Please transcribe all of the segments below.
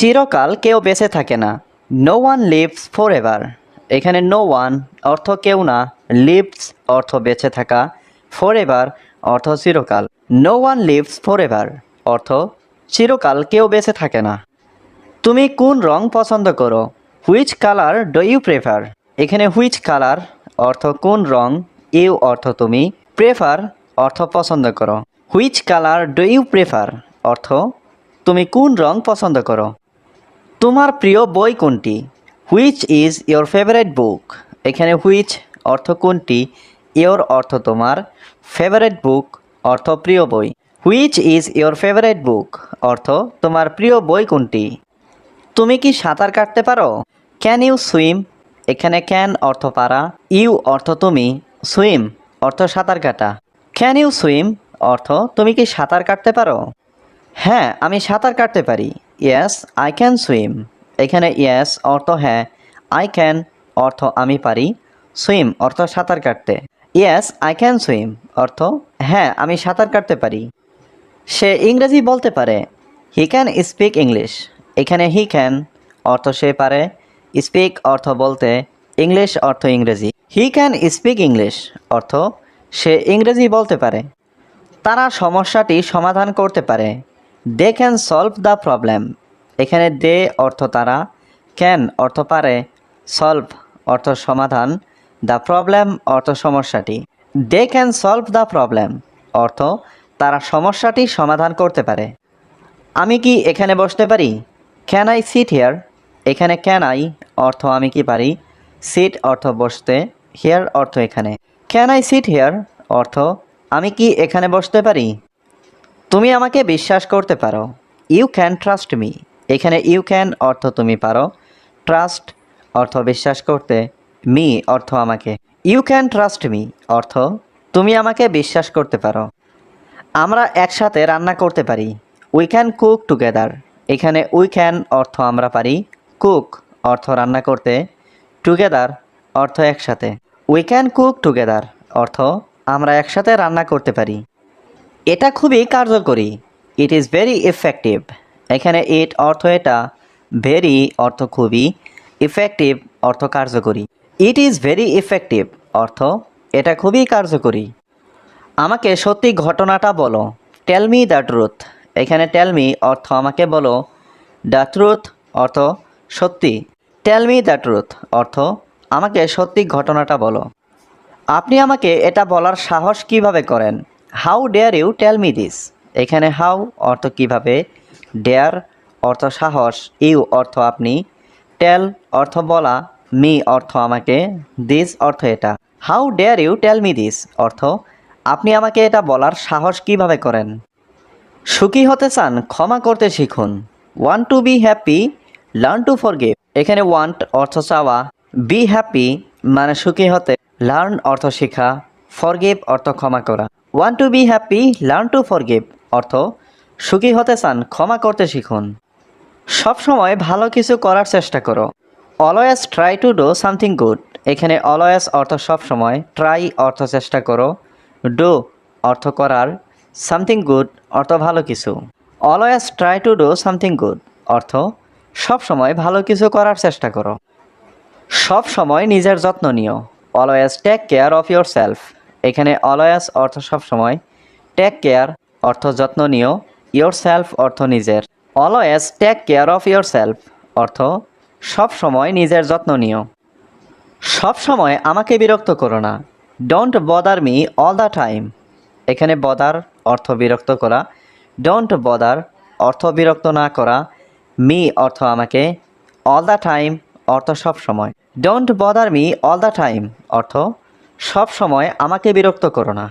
চিরকাল কেউ বেঁচে থাকে না। No one lives forever. এখানে নো ওয়ান অর্থ কেউ না, লিভস অর্থ বেঁচে থাকা, ফর এভার অর্থ চিরকাল। No one lives forever অর্থ চিরকাল কেউ বেঁচে থাকে না। তুমি কোন রং পছন্দ করো? Which colour do you prefer. এখানে হুইচ কালার অর্থ কোন রং, ইউ অর্থ তুমি, প্রেফার অর্থ পছন্দ করো। Which colour do you prefer অর্থ তুমি কোন রং পছন্দ করো। তোমার প্রিয় বই কোনটি? হুইচ ইজ ইয়োর ফেভারিট বুক। এখানে হুইচ অর্থ কোনটি, ইয়োর অর্থ তোমার, ফেভারিট বুক অর্থ প্রিয় বই। হুইচ ইজ ইয়োর ফেভারিট বুক অর্থ তোমার প্রিয় বই কোনটি। তুমি কি সাঁতার কাটতে পারো? Can you swim. এখানে ক্যান অর্থ পারা, ইউ অর্থ তুমি, সুইম অর্থ সাঁতার কাটা। ক্যান ইউ সুইম অর্থ তুমি কি সাঁতার কাটতে পারো? হ্যাঁ, আমি সাঁতার কাটতে পারি। Yes I can swim. এখানে ইয়েস অর্থ হ্যাঁ, আই ক্যান অর্থ আমি পারি, সুইম অর্থ সাঁতার কাটতে। ইয়েস আই ক্যান সুইম অর্থ হ্যাঁ, আমি সাঁতার কাটতে পারি। সে ইংরেজি বলতে পারে। He can speak English. এখানে হি ক্যান অর্থ সে পারে, স্পিক অর্থ বলতে, ইংলিশ অর্থ ইংরেজি। হি ক্যান স্পিক ইংলিশ অর্থ সে ইংরেজি বলতে পারে। তারা সমস্যাটি সমাধান করতে পারে। They can solve the problem. এখানে দে অর্থ তারা, ক্যান অর্থ পারে, সলভ অর্থ সমাধান, দ্য প্রবলেম অর্থ সমস্যাটি। They can solve the problem অর্থ তারা সমস্যাটি সমাধান করতে পারে। আমি কি এখানে বসতে পারি? Can I sit here. এখানে ক্যান আই অর্থ আমি কি পারি, সিট অর্থ বসতে, হিয়ার অর্থ এখানে। ক্যান আই সিট হিয়ার অর্থ আমি কি এখানে বসতে পারি। তুমি আমাকে বিশ্বাস করতে পারো। You can trust me. এখানে ইউ ক্যান অর্থ তুমি পারো, ট্রাস্ট অর্থ বিশ্বাস করতে, মি অর্থ আমাকে। ইউ ক্যান ট্রাস্ট মি অর্থ তুমি আমাকে বিশ্বাস করতে পারো। আমরা একসাথে রান্না করতে পারি। We can cook together. এখানে উই ক্যান অর্থ আমরা পারি, কুক অর্থ রান্না করতে, টুগেদার অর্থ একসাথে। উই ক্যান কুক টুগেদার অর্থ আমরা একসাথে রান্না করতে পারি। এটা খুবই কার্যকরী। It is very effective. এখানে ইট অর্থ এটা, ভেরি অর্থ খুবই, ইফেক্টিভ অর্থ কার্যকরী। ইট ইজ ভেরি ইফেক্টিভ অর্থ এটা খুবই কার্যকরী। আমাকে সত্যি ঘটনাটা বলো। Tell me the truth. এখানে টেল মি অর্থ আমাকে বলো, দ্য ট্রুথ অর্থ সত্যি, টেল মি দ্য ট্রুথ অর্থ আমাকে সত্যি ঘটনাটা বলো। আপনি আমাকে এটা বলার সাহস কিভাবে করেন? How dare you tell me this. এখানে হাউ অর্থ কিভাবে, ডেয়ার অর্থ সাহস, ইউ অর্থ আপনি, টেল অর্থ বলা, মি অর্থ আমাকে, দিস অর্থ এটা। How dare you tell me this অর্থ আপনি আমাকে এটা বলার সাহস কিভাবে করেন। সুখী হতে চান, ক্ষমা করতে শিখুন। Want to be happy, learn to forgive. এখানে ওয়ান্ট অর্থ চাওয়া, বি হ্যাপি মানে সুখী হতে, লার্ন অর্থ শেখা, ফরগিভ অর্থ ক্ষমা করা। Want to be happy, learn to forgive অর্থ সুখী হতে চান, ক্ষমা করতে শিখুন। সবসময় ভালো কিছু করার চেষ্টা করো। Always try to do something good. এখানে অলওয়েজ অর্থ সবসময়, ট্রাই অর্থ চেষ্টা করো, ডু অর্থ করার, সামথিং গুড অর্থ ভালো কিছু। Always try to do something good অর্থ সবসময় ভালো কিছু করার চেষ্টা করো। সব সময় নিজের যত্ন নিও। Always take care of yourself. এখানে অলওয়েজ অর্থ সবসময়, টেক কেয়ার অর্থ যত্ন নিও, ইয়োর সেলফ অর্থ নিজের। Always take care of yourself অর্থ সব সময় নিজের যত্ন নিও। সব সময় আমাকে বিরক্ত করো না। Don't bother me all the time. এখানে বদার অর্থ বিরক্ত করা, ডোন্ট বদার অর্থ বিরক্ত না করা, মি অর্থ আমাকে, অল দ্য টাইম অর্থ সব সময়। Don't bother me all the time অর্থ সব সময় আমাকে বিরক্ত করো না।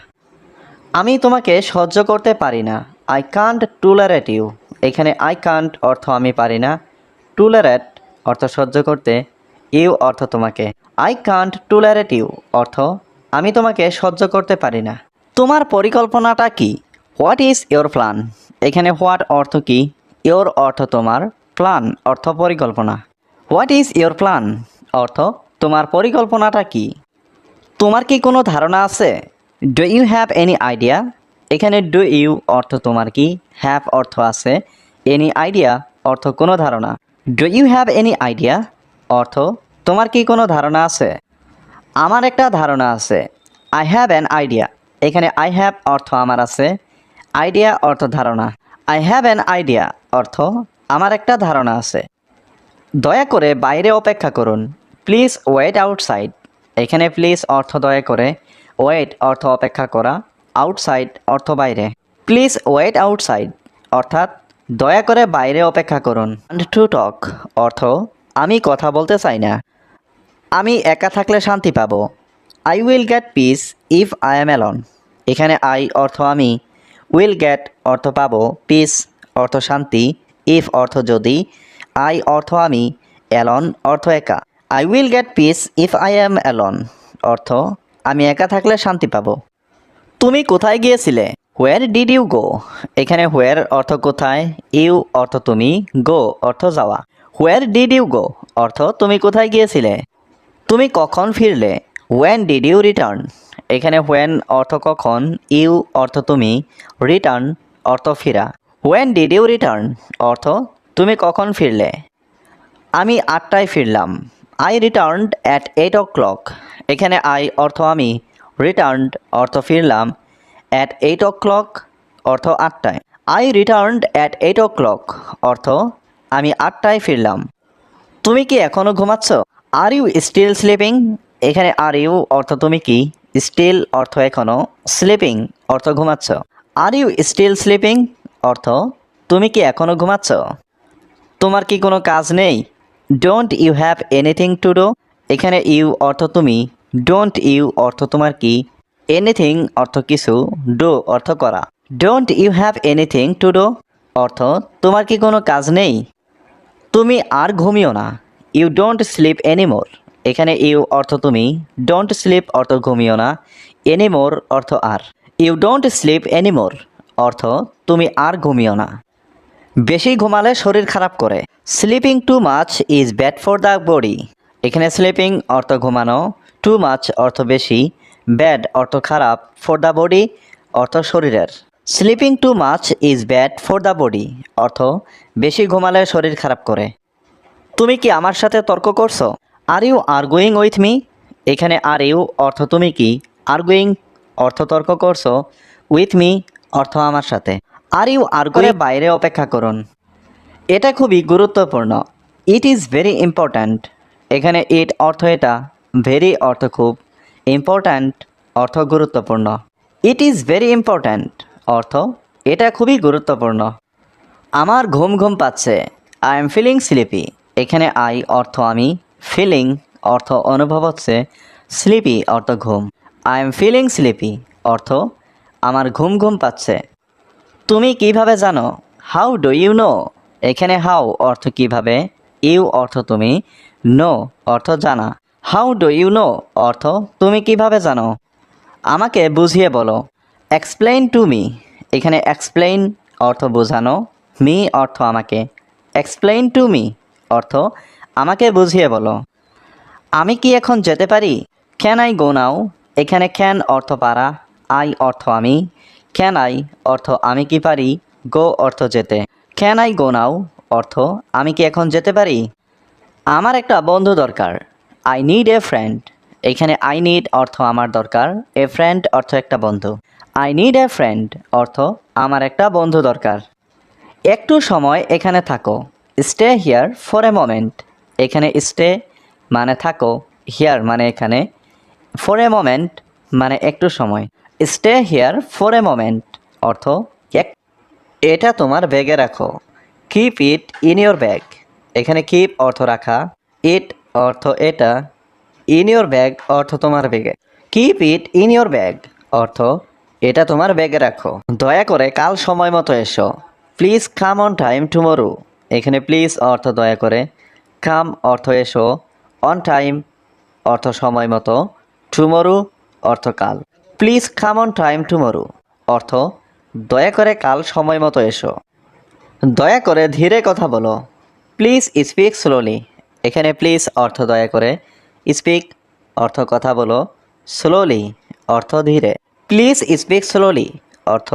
আমি তোমাকে সহ্য করতে পারি না। I can't tolerate you. এখানে আই কান্ট অর্থ আমি পারি না, টুলারেট অর্থ সহ্য করতে, ইউ অর্থ তোমাকে। আই কান্ট টুলারেট ইউ অর্থ আমি তোমাকে সহ্য করতে পারি না। তোমার পরিকল্পনাটা কি? What is your plan. এখানে হোয়াট অর্থ কি, ইয়োর অর্থ তোমার, প্ল্যান অর্থ পরিকল্পনা। হোয়াট ইজ ইয়োর প্ল্যান অর্থ তোমার পরিকল্পনাটা কি। তোমার কি কোনো ধারণা আছে? Do you have any idea. এখানে ডু ইউ অর্থ তোমার কি, হ্যাভ অর্থ আছে, এনি আইডিয়া অর্থ কোনো ধারণা। Do you have any idea অর্থ তোমার কি কোনো ধারণা আছে। আমার একটা ধারণা আছে। I have an idea. এখানে আই হ্যাভ অর্থ আমার আছে, আইডিয়া অর্থ ধারণা। আই হ্যাভ অ্যান আইডিয়া অর্থ আমার একটা ধারণা আছে। দয়া করে বাইরে অপেক্ষা করুন। Please wait outside. এখানে প্লিজ অর্থ দয়া করে, ওয়েট অর্থ অপেক্ষা করা, আউটসাইড অর্থ বাইরে। প্লিজ ওয়েট আউটসাইড অর্থাৎ দয়া করে বাইরে অপেক্ষা করুন। টু টক অর্থ আমি কথা বলতে চাই না। আমি একা থাকলে শান্তি পাবো। I will get peace if I am alone. এখানে আই অর্থ আমি, উইল গেট অর্থ পাবো, পিস অর্থ শান্তি, ইফ অর্থ যদি, আই অর্থ আমি, অ্যালন অর্থ একা। I will get peace if I am alone অর্থ আমি একা থাকলে শান্তি পাবো। তুমি কোথায় গিয়েছিলে? Where did you go. এখানে হোয়ার অর্থ কোথায়, ইউ অর্থ তুমি, গো অর্থ যাওয়া। হোয়ার ডিড ইউ গো অর্থ তুমি কোথায় গিয়েছিলে। তুমি কখন ফিরলে? When did you return. এখানে হোয়েন অর্থ কখন, ইউ অর্থ তুমি, রিটার্ন অর্থ ফিরা। হোয়েন ডিড ইউ রিটার্ন অর্থ তুমি কখন ফিরলে। আমি 8টায় ফিরলাম। I returned at 8 o'clock। এখানে আই অর্থ আমি, রিটার্নড অর্থ ফিরলাম, অ্যাট 8 o'clock অর্থ 8টায়। আই রিটার্নড অ্যাট 8 o'clock অর্থ আমি 8টায় ফিরলাম। তুমি কি এখনও ঘুমাচ্ছ? Are you still sleeping. এখানে আর ইউ অর্থ তুমি কি, স্টিল অর্থ এখনও, স্লিপিং অর্থ ঘুমাচ্ছ। আর ইউ স্টিল স্লিপিং অর্থ তুমি কি এখনও ঘুমাচ্ছ। তোমার কি কোনো কাজ নেই? Don't you have anything to do. এখানে ইউ অর্থ তুমি, ডোন্ট ইউ অর্থ তোমার কি, এনিথিং অর্থ কিছু, ডু অর্থ করা। Don't you have anything to do অর্থ তোমার কি কোনো কাজ নেই। তুমি আর ঘুমিও না। You don't sleep anymore. এখানে ইউ অর্থ তুমি, ডোন্ট স্লিপ অর্থ ঘুমিও না, এনিমোর অর্থ আর। ইউ ডোন্ট স্লিপ এনিমোর অর্থ তুমি আর ঘুমিও না। বেশি ঘুমালে শরীর খারাপ করে। Sleeping too much is bad for the body. এখানে স্লিপিং অর্থ ঘুমানো, টু মাচ অর্থ বেশি, ব্যাড অর্থ খারাপ, ফর দ্য বডি অর্থ শরীরের। Sleeping too much is bad for the body অর্থ বেশি ঘুমালে শরীর খারাপ করে। তুমি কি আমার সাথে তর্ক করছো? Are you arguing with me. এখানে আর ইউ অর্থ তুমি কি, আর্গুইং অর্থ তর্ক করছো, উইথ মি অর্থ আমার সাথে। আর ইউ আর্গুইং বাইরে অপেক্ষা করুন। এটা খুবই গুরুত্বপূর্ণ। It is very important. এখানে ইট অর্থ এটা, ভেরি অর্থ খুব, ইম্পর্ট্যান্ট অর্থ গুরুত্বপূর্ণ। ইট ইজ ভেরি ইম্পর্ট্যান্ট অর্থ এটা খুবই গুরুত্বপূর্ণ। আমার ঘুম ঘুম পাচ্ছে। I am feeling sleepy. এখানে আই অর্থ আমি, ফিলিং অর্থ অনুভব হচ্ছে, স্লিপি অর্থ ঘুম। আই এম ফিলিং স্লিপি অর্থ আমার ঘুম ঘুম পাচ্ছে। তুমি কিভাবে জানো? How do you know. এখানে হাউ অর্থ কিভাবে, ইউ অর্থ তুমি, নো অর্থ জানা। হাউ ডু ইউ নো অর্থ তুমি কিভাবে জানো। আমাকে বুঝিয়ে বলো। Explain to me. এখানে এক্সপ্লেইন অর্থ বোঝানো, মি অর্থ আমাকে, এক্সপ্লেইন টু মি অর্থ আমাকে বুঝিয়ে বলো। আমি কি এখন যেতে পারি? ক্যান আই গো নাও। এখানে ক্যান অর্থ পারা, আই অর্থ আমি, ক্যান আই অর্থ আমি কি পারি, গো অর্থ যেতে। ক্যান আই গো নাও অর্থ আমি কি এখন যেতে পারি। আমার একটা বন্ধু দরকার। I need a friend. এখানে আই নিড অর্থ আমার দরকার, এ ফ্রেন্ড অর্থ একটা বন্ধু। আই নিড এ ফ্রেন্ড অর্থ আমার একটা বন্ধু দরকার। একটু সময় এখানে থাকো। Stay here for a moment. এখানে স্টে মানে থাকো, হিয়ার মানে এখানে, ফর এ মোমেন্ট মানে একটু সময়। Stay here for a moment অর্থ এটা তোমার ব্যাগে রাখো। Keep it in your bag. এখানে কিপ অর্থ রাখা, ইট অর্থ এটা, ইন ইয়োর ব্যাগ অর্থ তোমার ব্যাগে। Keep it in your bag অর্থ এটা তোমার ব্যাগে রাখো। দয়া করে কাল সময় মতো এসো। Please come on time tomorrow. এখানে প্লিজ অর্থ দয়া করে, কাম অর্থ এসো, অন টাইম অর্থ সময় মতো, টুমোরো অর্থ কাল। Please come on time tomorrow অর্থ দয়া করে কাল সময় মতো এসো। দয়া করে ধীরে কথা বলো। Please speak slowly. এখানে প্লিজ অর্থ দয়া করে, স্পিক অর্থ কথা বলো, স্লোলি অর্থ ধীরে। প্লিজ স্পিক স্লোলি অর্থ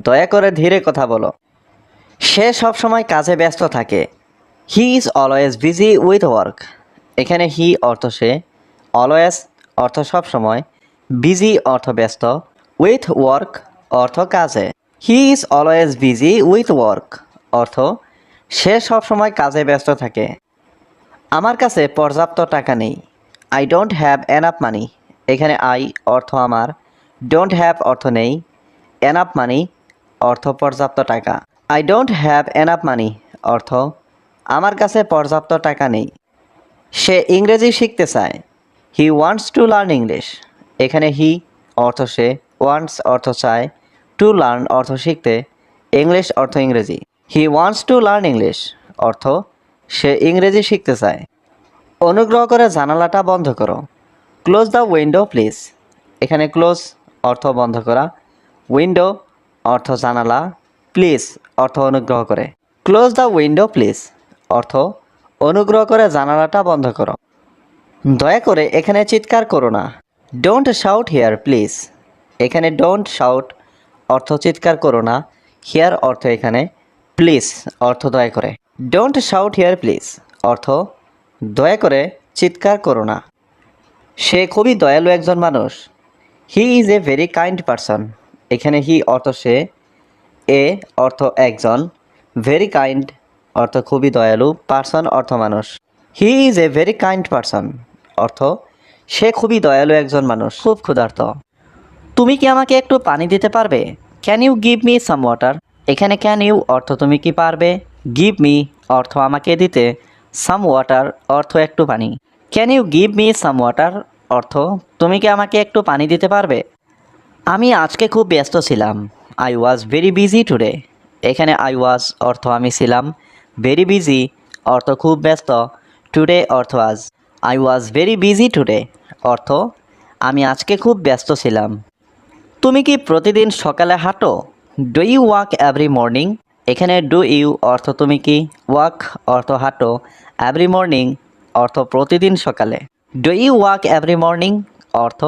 দয়া করে ধীরে কথা বলো। সে সবসময় কাজে ব্যস্ত থাকে। He is always busy with work. এখানে হি অর্থ সে, অলওয়েজ অর্থ সবসময়, বিজি অর্থ ব্যস্ত, উইথ ওয়ার্ক অর্থ কাজে। He is always busy with work অর্থ সে সবসময় কাজে ব্যস্ত থাকে। আমার কাছে পর্যাপ্ত টাকা নেই। I don't have enough money. এখানে আই অর্থ আমার, ডোন্ট হ্যাভ অর্থ নেই, এনাফ মানি অর্থ পর্যাপ্ত টাকা। I don't have enough money অর্থ আমার কাছে পর্যাপ্ত টাকা নেই। সে ইংরেজি শিখতে চায়। He wants to learn English. এখানে হি অর্থ সে, ওয়ান্টস অর্থ চায়, টু লার্ন অর্থ শিখতে, ইংলিশ অর্থ ইংরেজি। He wants to learn English অর্থ সে ইংরেজি শিখতে চায়। অনুগ্রহ করে জানালাটা বন্ধ করো। Close the window please. এখানে ক্লোজ অর্থ বন্ধ করা, উইন্ডো অর্থ জানালা, প্লিজ অর্থ অনুগ্রহ করে। ক্লোজ দ্য উইন্ডো প্লিজ অর্থ অনুগ্রহ করে জানালাটা বন্ধ করো। দয়া করে এখানে চিৎকার করো না। Don't shout here please. এখানে ডোন্ট শাউট অর্থ চিৎকার করো না, হিয়ার অর্থ এখানে, প্লিজ অর্থ দয়া করে। ডোন্ট শাউট হিয়ার প্লিজ অর্থ দয়া করে চিৎকার করো না। সে খুবই দয়ালু একজন মানুষ। He is a very kind person. এখানে হি অর্থ সে, এ অর্থ একজন, ভেরি কাইন্ড অর্থ খুবই দয়ালু, পারসন অর্থ মানুষ। He is a very kind person অর্থ সে খুবই দয়ালু একজন মানুষ। খুব ক্ষুধার্ত। তুমি কি আমাকে একটু পানি দিতে পারবে? Can you give me some water. এখানে ক্যান ইউ অর্থ তুমি কি পারবে, গিভ মি অর্থ আমাকে দিতে, সাম ওয়াটার অর্থ একটু পানি। Can you give me some water অর্থ তুমি কি আমাকে একটু পানি দিতে পারবে? আমি আজকে খুব ব্যস্ত ছিলাম। I was very busy today. এখানে আই ওয়াজ অর্থ আমি ছিলাম, ভেরি বিজি অর্থ খুব ব্যস্ত, টুডে অর্থ আজ। I was very busy today অর্থ আমি আজকে খুব ব্যস্ত ছিলাম। তুমি কি প্রতিদিন সকালে হাঁটো? Do you walk every morning. এখানে ডু ইউ অর্থ তুমি কি, ওয়াক অর্থ হাঁটো, এভরি মর্নিং অর্থ প্রতিদিন সকালে। Do you walk every morning অর্থ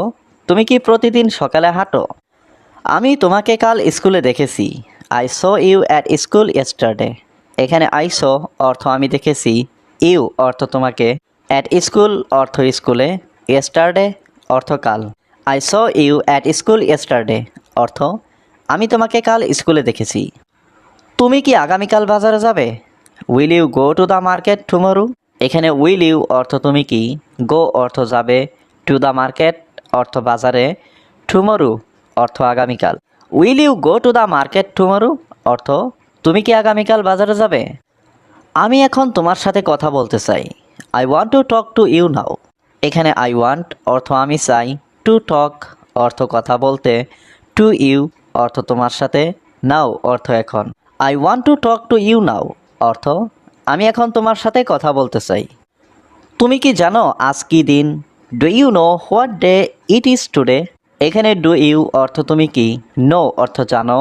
তুমি কি প্রতিদিন সকালে হাঁটো? আমি তোমাকে কাল স্কুলে দেখেছি। I saw you at school yesterday. এখানে আই স অর্থ আমি দেখেছি, ইউ অর্থ তোমাকে, অ্যাট স্কুল অর্থ স্কুলে, ইয়েস্টারডে অর্থ কাল। I saw you at school yesterday অর্থ আমি তোমাকে কাল স্কুলে দেখেছি। তুমি কি আগামীকাল বাজারে যাবে? Will you go to the market tomorrow. এখানে উইল ইউ অর্থ তুমি কি, গো অর্থ যাবে, টু দ্য মার্কেট অর্থ বাজারে, টুমরো অর্থ আগামীকাল। Will you go to the market tomorrow অর্থ তুমি কি আগামীকাল বাজারে যাবে? আমি এখন তোমার সাথে কথা বলতে চাই। I want to talk to you now. এখানে আই ওয়ান্ট অর্থ আমি চাই, টু টক অর্থ কথা বলতে, টু ইউ অর্থ তোমার সাথে, নাও অর্থ এখন। I want to talk to you now অর্থ আমি এখন তোমার সাথে কথা বলতে চাই। তুমি কি জানো আজ কী দিন? Do you know what day it is today. এখানে ডু ইউ অর্থ তুমি কি, নো অর্থ জানো,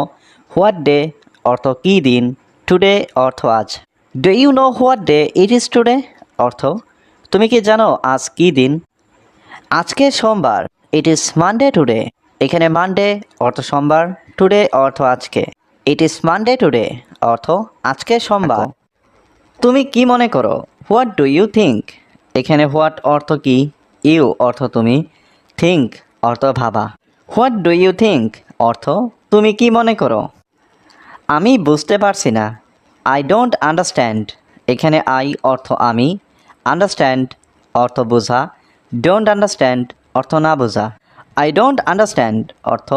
হোয়াট ডে অর্থ কী দিন, টুডে অর্থ আজ। Do you know what day it is today অর্থ তুমি কি জানো আজ কী দিন? আজকে সোমবার। It is Monday today. এখানে মানডে অর্থ সোমবার, টুডে অর্থ আজকে। ইট ইজ মানডে টুডে অর্থ আজকে সোমবার। তুমি কি মনে করো? What do you think. এখানে হোয়াট অর্থ কি, ইউ অর্থ তুমি, থিঙ্ক অর্থ ভাবা। হোয়াট ডু ইউ থিঙ্ক অর্থ তুমি কি মনে করো? আমি বুঝতে পারছি না। I don't understand. এখানে আই অর্থ আমি, আন্ডারস্ট্যান্ড অর্থ বোঝা, ডোন্ট আন্ডারস্ট্যান্ড অর্থ না বোঝা। আই ডোন্ট আন্ডারস্ট্যান্ড অর্থ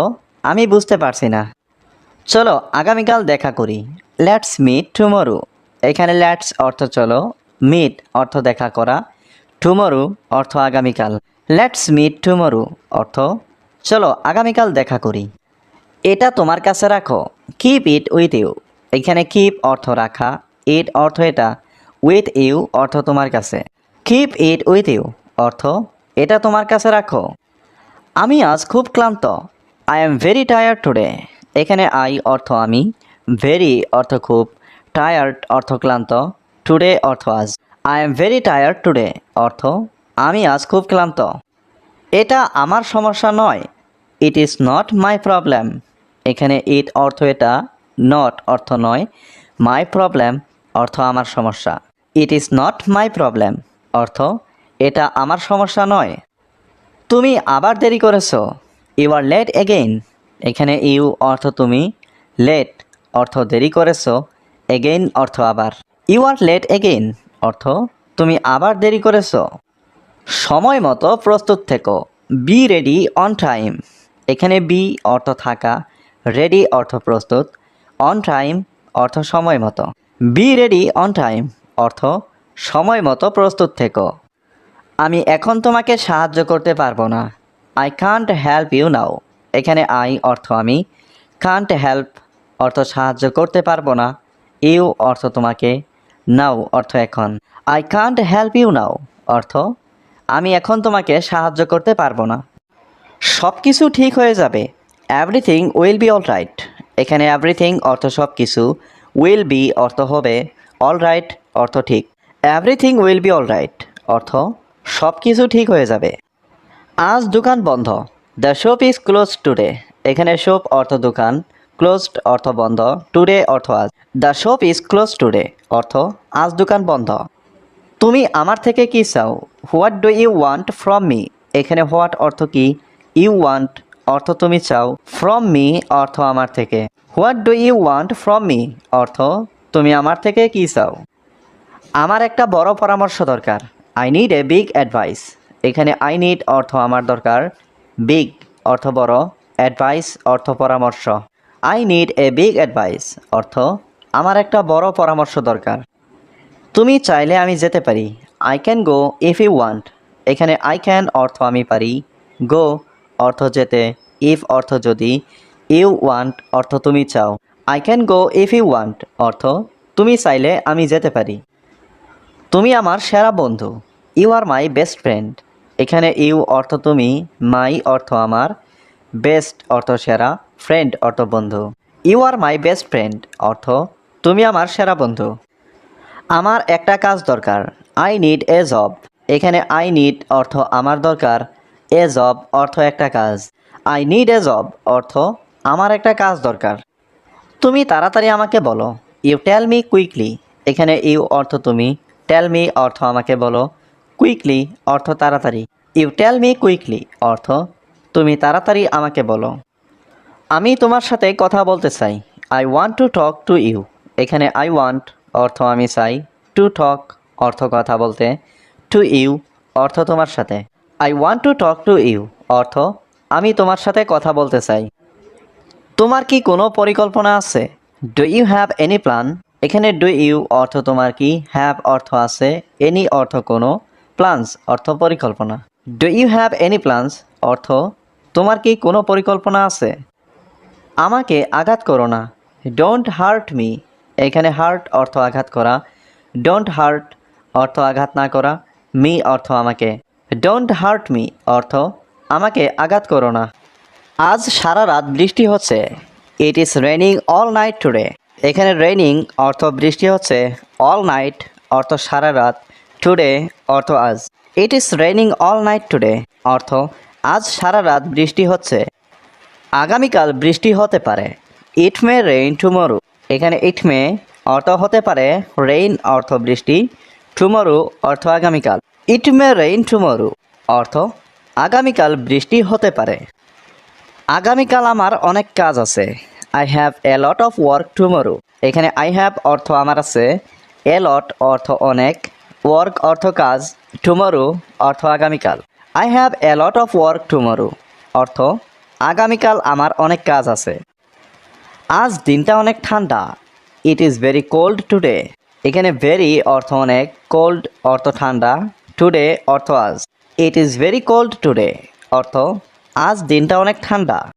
আমি বুঝতে পারছি না। চলো আগামীকাল দেখা করি। Let's meet tomorrow. এখানে লেটস অর্থ চলো, মিট অর্থ দেখা করা, টুমরো অর্থ আগামীকাল। লেটস মিট টুমরো অর্থ চলো আগামীকাল দেখা করি। এটা তোমার কাছে রাখো। Keep it with you. এখানে কিপ অর্থ রাখা, ইট অর্থ এটা, উইথ ইউ অর্থ তোমার কাছে। কিপ ইট উইথ ইউ অর্থ এটা তোমার কাছে রাখো। আমি আজ খুব ক্লান্ত। I am very tired today. এখানে আই অর্থ আমি, ভেরি অর্থ খুব, টায়ার্ড অর্থ ক্লান্ত, টুডে অর্থ আজ। I am very tired today অর্থ আমি আজ খুব ক্লান্ত। এটা আমার সমস্যা নয়। ইট ইজ নট মাই প্রবলেম। এখানে ইট অর্থ এটা, নট অর্থ নয়, মাই প্রবলেম অর্থ আমার সমস্যা। It is not my problem অর্থ এটা আমার সমস্যা নয়। তুমি আবার দেরি করেছো। You are late again. এখানে ইউ অর্থ তুমি, লেট অর্থ দেরি করেছো, এগেইন অর্থ আবার। ইউ আর লেট এগেইন অর্থ তুমি আবার দেরি করেছো। সময় মতো প্রস্তুত থেকো। Be ready on time. এখানে বি অর্থ থাকা, রেডি অর্থ প্রস্তুত, অন টাইম অর্থ সময় মতো। বি রেডি অন টাইম অর্থ সময় মতো প্রস্তুত থেকো। আমি এখন তোমাকে সাহায্য করতে পারবো না। I can't help you now. এখানে আই অর্থ আমি, কান্ট হেল্প অর্থ সাহায্য করতে পারবো না, ইউ অর্থ তোমাকে, নাও অর্থ এখন। I can't help you now অর্থ আমি এখন তোমাকে সাহায্য করতে পারবো না। সব কিছু ঠিক হয়ে যাবে। Everything will be all right. এখানে এভরিথিং অর্থ সব কিছু, উইল বি অর্থ হবে, অল রাইট অর্থ ঠিক। Everything will be all right অর্থ সব কিছু ঠিক হয়ে যাবে। আজ দোকান বন্ধ। The shop is close today. এখানে শপ অর্থ দোকান, ক্লোজড অর্থ বন্ধ, টুডে অর্থ আজ। The shop is close today অর্থ আজ দোকান বন্ধ। তুমি আমার থেকে কি চাও? What do you want from me. এখানে হোয়াট অর্থ কি, ইউ ওয়ান্ট অর্থ তুমি চাও, ফ্রম মি অর্থ আমার থেকে। What do you want from me অর্থ তুমি আমার থেকে কি চাও। আমার একটা বড় পরামর্শ দরকার। I need a big advice. এখানে আই নিড অর্থ আমার দরকার, বিগ অর্থ বড়, অ্যাডভাইস অর্থ পরামর্শ। I need a big advice অর্থ আমার একটা বড় পরামর্শ দরকার। তুমি চাইলে আমি যেতে পারি। I can go if you want. এখানে আই ক্যান অর্থ আমি পারি, গো অর্থ যেতে, ইফ অর্থ যদি, ইউ ওয়ান্ট অর্থ তুমি চাও। I can go if you want অর্থ তুমি চাইলে আমি যেতে পারি। তুমি আমার সেরা বন্ধু। You are my best friend. এখানে ইউ অর্থ তুমি, মাই অর্থ আমার, বেস্ট অর্থ সেরা, ফ্রেন্ড অর্থ বন্ধু। You are my best friend অর্থ তুমি আমার সেরা বন্ধু। আমার একটা কাজ দরকার। I need a job. এখানে আই নিড অর্থ আমার দরকার, এ জব অর্থ একটা কাজ। আই নিড এ জব অর্থ আমার একটা কাজ দরকার। তুমি তাড়াতাড়ি আমাকে বলো। You tell me quickly. এখানে ইউ অর্থ তুমি, টেল মি অর্থ আমাকে বলো, কুইকলি অর্থ তাড়াতাড়ি। ইউ টেল মি কুইকলি অর্থ তুমি তাড়াতাড়ি আমাকে বলো। আমি তোমার সাথে কথা বলতে চাই। I want to talk to you. এখানে আই ওয়ান্ট অর্থ আমি চাই, টু টক অর্থ কথা বলতে, টু ইউ অর্থ তোমার সাথে। I want to talk to you অর্থ আমি তোমার সাথে কথা বলতে চাই। তোমার কি কোনো পরিকল্পনা আছে? Do you have any plan. এখানে ডু ইউ অর্থ তোমার কি, হ্যাভ অর্থ আছে, এনি অর্থ কোনো, প্ল্যানস অর্থ পরিকল্পনা। Do you have any plans অর্থ তোমার কি কোনো পরিকল্পনা আছে। আমাকে আঘাত করো না। Don't hurt me. এখানে হার্ট অর্থ আঘাত করা, ডোন্ট হার্ট অর্থ আঘাত না করা, মি অর্থ আমাকে। ডোন্ট হার্ট মি অর্থ আমাকে আঘাত করো না। আজ সারা রাত বৃষ্টি হচ্ছে। It is raining all night today. এখানে রেনিং অর্থ বৃষ্টি হচ্ছে, অল নাইট অর্থ সারা রাত, টুডে অর্থ আজ। It is raining all night today অর্থ আজ সারা রাত বৃষ্টি হচ্ছে। আগামীকাল বৃষ্টি হতে পারে। ইট মে রেইন টুমরো। এখানে ইট মে অর্থ হতে পারে, রেইন অর্থ বৃষ্টি, টুমরো অর্থ আগামীকাল। ইট মে রেইন টুমরো অর্থ আগামীকাল বৃষ্টি হতে পারে। আগামীকাল আমার অনেক কাজ আছে। I have a lot of work tomorrow. এখানে আই হ্যাভ অর্থ আমার আছে, এ লট অর্থ অনেক, ওয়ার্ক অর্থ কাজ, টুমরো অর্থ আগামীকাল। I have a lot of work tomorrow অর্থ আগামীকাল আমার অনেক কাজ আছে। আজ দিনটা অনেক ঠান্ডা। It is very cold today. এখানে ভেরি অর্থ অনেক, কোল্ড অর্থ ঠান্ডা, টুডে অর্থ আজ। It is very cold today অর্থ আজ দিনটা অনেক ঠান্ডা।